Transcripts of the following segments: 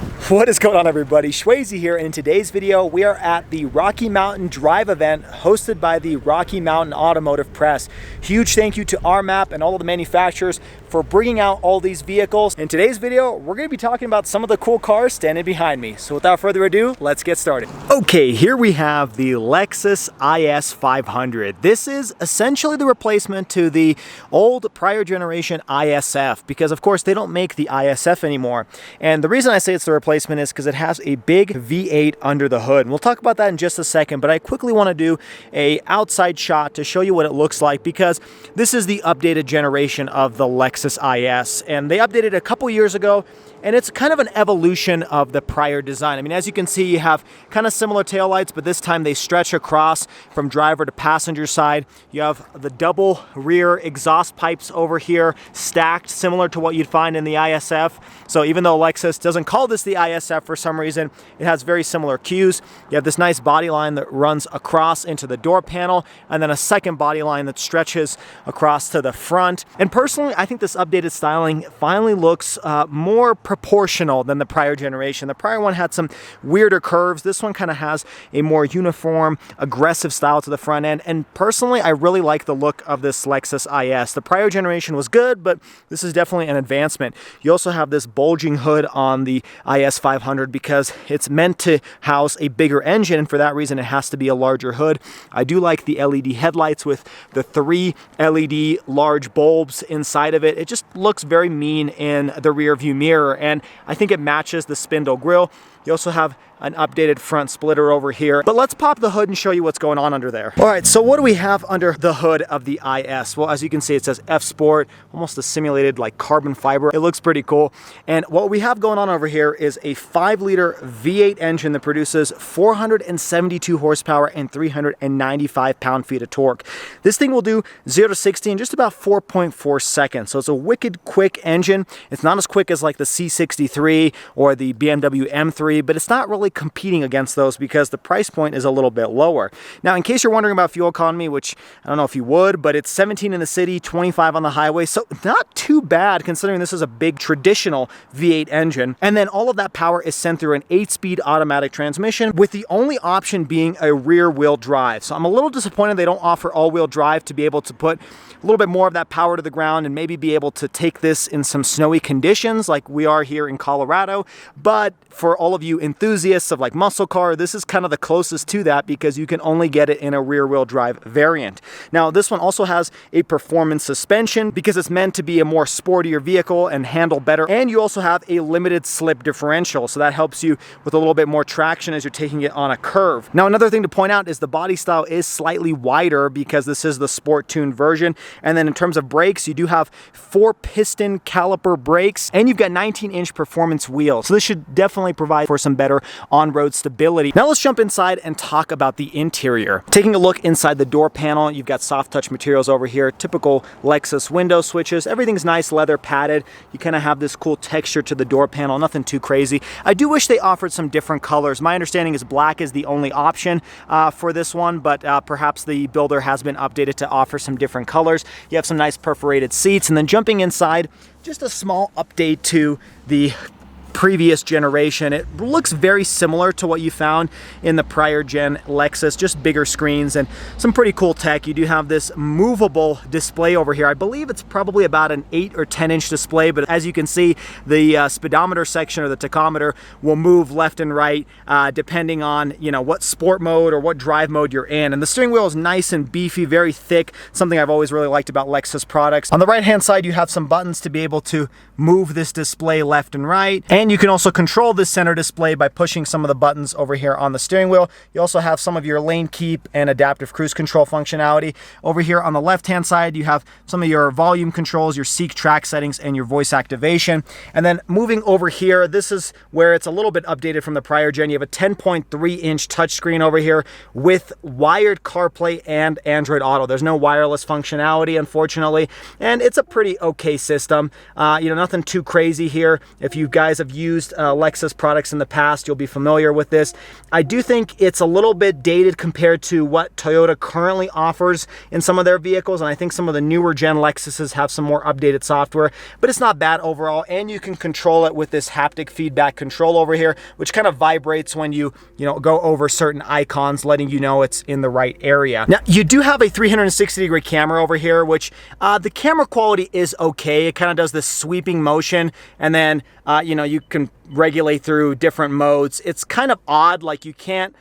What is going on, everybody? Shwazy here, and in today's video we are at the Rocky Mountain Drive event hosted by the Rocky Mountain Automotive Press. Huge thank you to RMAP and all of the manufacturers for bringing out all these vehicles. In today's video we're going to be talking about some of the cool cars standing behind me. So without further ado, let's get started. Okay, here we have the Lexus IS 500. This is essentially the replacement to the old prior generation ISF, because of course they don't make the ISF anymore. And the reason I say it's the replacement is because it has a big V8 under the hood. And we'll talk about that in just a second, but I quickly want to do a outside shot to show you what it looks like, because this is the updated generation of the Lexus IS, and they updated it a couple years ago, and it's kind of an evolution of the prior design. I mean, as you can see, you have kind of similar taillights, but this time they stretch across from driver to passenger side. You have the double rear exhaust pipes over here stacked, similar to what you'd find in the ISF. So even though Lexus doesn't call this the ISF for some reason, it has very similar cues. You have this nice body line that runs across into the door panel, and then a second body line that stretches across to the front. And personally, I think this updated styling finally looks more proportional than the prior generation. The prior one had some weirder curves. This one kind of has a more uniform, aggressive style to the front end. And personally, I really like the look of this Lexus IS. The prior generation was good, but this is definitely an advancement. You also have this bulging hood on the IS 500 because it's meant to house a bigger engine, and for that reason it has to be a larger hood. I do like the LED headlights with the 3 LED large bulbs inside of it. It just looks very mean in the rear view mirror, and I think it matches the spindle grille. You also have an updated front splitter over here, but let's pop the hood and show you what's going on under there. All right, so what do we have under the hood of the IS? Well, as you can see, it says F Sport, almost a simulated like carbon fiber. It looks pretty cool. And what we have going on over here is a 5-liter V8 engine that produces 472 horsepower and 395 pound-feet of torque. This thing will do 0 to 60 in just about 4.4 seconds. So it's a wicked quick engine. It's not as quick as like the C63 or the BMW M3, but it's not really competing against those because the price point is a little bit lower. Now, in case you're wondering about fuel economy, which I don't know if you would, but it's 17 in the city, 25 on the highway, so not too bad considering this is a big traditional V8 engine. And then all of that power is sent through an 8-speed automatic transmission, with the only option being a rear-wheel drive. So I'm a little disappointed they don't offer all-wheel drive to be able to put a little bit more of that power to the ground and maybe be able to take this in some snowy conditions like we are here in Colorado. But for all of you enthusiasts of like muscle car, this is kind of the closest to that because you can only get it in a rear-wheel drive variant. Now, this one also has a performance suspension because it's meant to be a more sportier vehicle and handle better. And you also have a limited slip differential, so that helps you with a little bit more traction as you're taking it on a curve. Now, another thing to point out is the body style is slightly wider because this is the sport-tuned version. And then in terms of brakes, you do have 4-piston caliper brakes, and you've got 19-inch performance wheels. So this should definitely provide for some better on-road stability. Now let's jump inside and talk about the interior. Taking a look inside the door panel, you've got soft touch materials over here, typical Lexus window switches. Everything's nice leather padded. You kind of have this cool texture to the door panel, nothing too crazy. I do wish they offered some different colors. My understanding is black is the only option for this one, but perhaps the builder has been updated to offer some different colors. You have some nice perforated seats, and then jumping inside, just a small update to the previous generation. It looks very similar to what you found in the prior gen Lexus, just bigger screens and some pretty cool tech. You do have this movable display over here. I believe it's probably about an 8 or 10-inch display, but as you can see, the speedometer section or the tachometer will move left and right depending on, you know, what sport mode or what drive mode you're in. And the steering wheel is nice and beefy, very thick, something I've always really liked about Lexus products. On the right-hand side, you have some buttons to be able to move this display left and right, and you can also control this center display by pushing some of the buttons over here on the steering wheel. You also have some of your lane keep and adaptive cruise control functionality. Over here on the left-hand side, you have some of your volume controls, your Seek track settings, and your voice activation. And then moving over here, this is where it's a little bit updated from the prior gen. You have a 10.3-inch touchscreen over here with wired CarPlay and Android Auto. There's no wireless functionality, unfortunately, and it's a pretty okay system. You know, nothing too crazy here. If you guys have used Lexus products in the past, you'll be familiar with this. I do think it's a little bit dated compared to what Toyota currently offers in some of their vehicles, and I think some of the newer gen Lexuses have some more updated software, but it's not bad overall, and you can control it with this haptic feedback control over here, which kind of vibrates when you go over certain icons, letting you know it's in the right area. Now, you do have a 360-degree camera over here, which the camera quality is okay. It kind of does this sweeping motion, and then you can regulate through different modes. It's kind of odd, like you can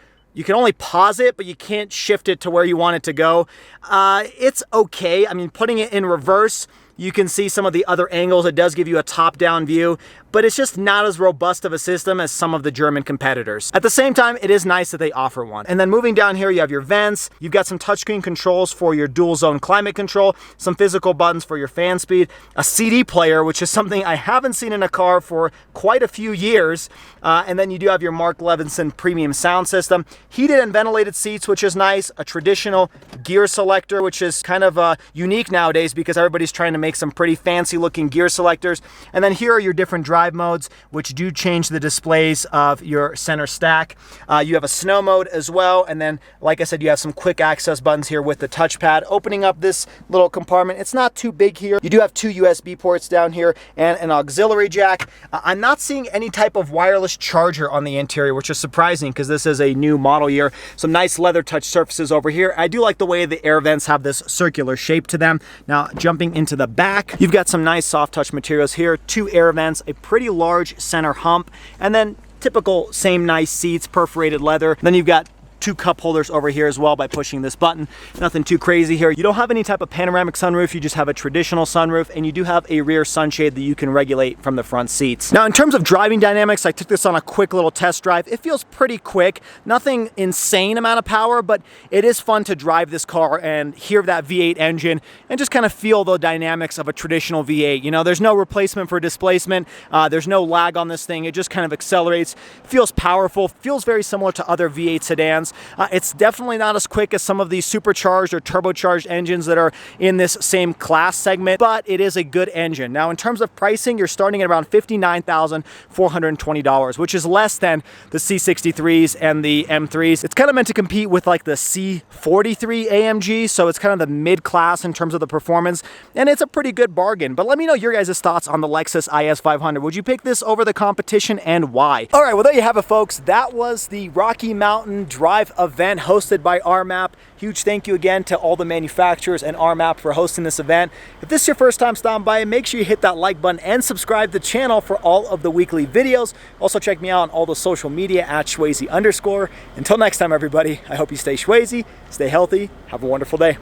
only pause it, but you can't shift it to where you want it to go. It's okay. I mean, putting it in reverse, you can see some of the other angles. It does give you a top-down view, but it's just not as robust of a system as some of the German competitors. At the same time, it is nice that they offer one. And then moving down here, you have your vents. You've got some touchscreen controls for your dual zone climate control, some physical buttons for your fan speed, a CD player, which is something I haven't seen in a car for quite a few years. And then you do have your Mark Levinson premium sound system, heated and ventilated seats, which is nice, a traditional gear selector, which is kind of unique nowadays because everybody's trying to make some pretty fancy looking gear selectors. And then here are your different drive modes, which do change the displays of your center stack. You have a snow mode as well. And then, like I said, you have some quick access buttons here with the touchpad. Opening up this little compartment, it's not too big here. You do have 2 USB ports down here and an auxiliary jack. I'm not seeing any type of wireless charger on the interior, which is surprising because this is a new model year. Some nice leather touch surfaces over here. I do like the way the air vents have this circular shape to them. Now, jumping into the back, you've got some nice soft touch materials here, 2 air vents, a pretty large center hump, and then typical same nice seats, perforated leather. Then you've got 2 cup holders over here as well by pushing this button. Nothing too crazy here. You don't have any type of panoramic sunroof, you just have a traditional sunroof, and you do have a rear sunshade that you can regulate from the front seats. Now, in terms of driving dynamics, I took this on a quick little test drive. It feels pretty quick, nothing insane amount of power, but it is fun to drive this car and hear that V8 engine and just kind of feel the dynamics of a traditional V8. There's no replacement for displacement, there's no lag on this thing. It just kind of accelerates, feels powerful, feels very similar to other V8 sedans. It's definitely not as quick as some of these supercharged or turbocharged engines that are in this same class segment, but it is a good engine. Now, in terms of pricing, you're starting at around $59,420, which is less than the C63s and the M3s. It's kind of meant to compete with like the C43 AMG, so it's kind of the mid-class in terms of the performance, and it's a pretty good bargain. But let me know your guys' thoughts on the Lexus IS 500. Would you pick this over the competition, and why? All right, well, there you have it, folks. That was the Rocky Mountain Drive event hosted by RMAP. Huge thank you again to all the manufacturers and RMAP for hosting this event. If this is your first time stopping by, make sure you hit that like button and subscribe to the channel for all of the weekly videos. Also, check me out on all the social media at Schwazy_. Until next time, everybody, I hope you stay Schwazy, stay healthy, have a wonderful day.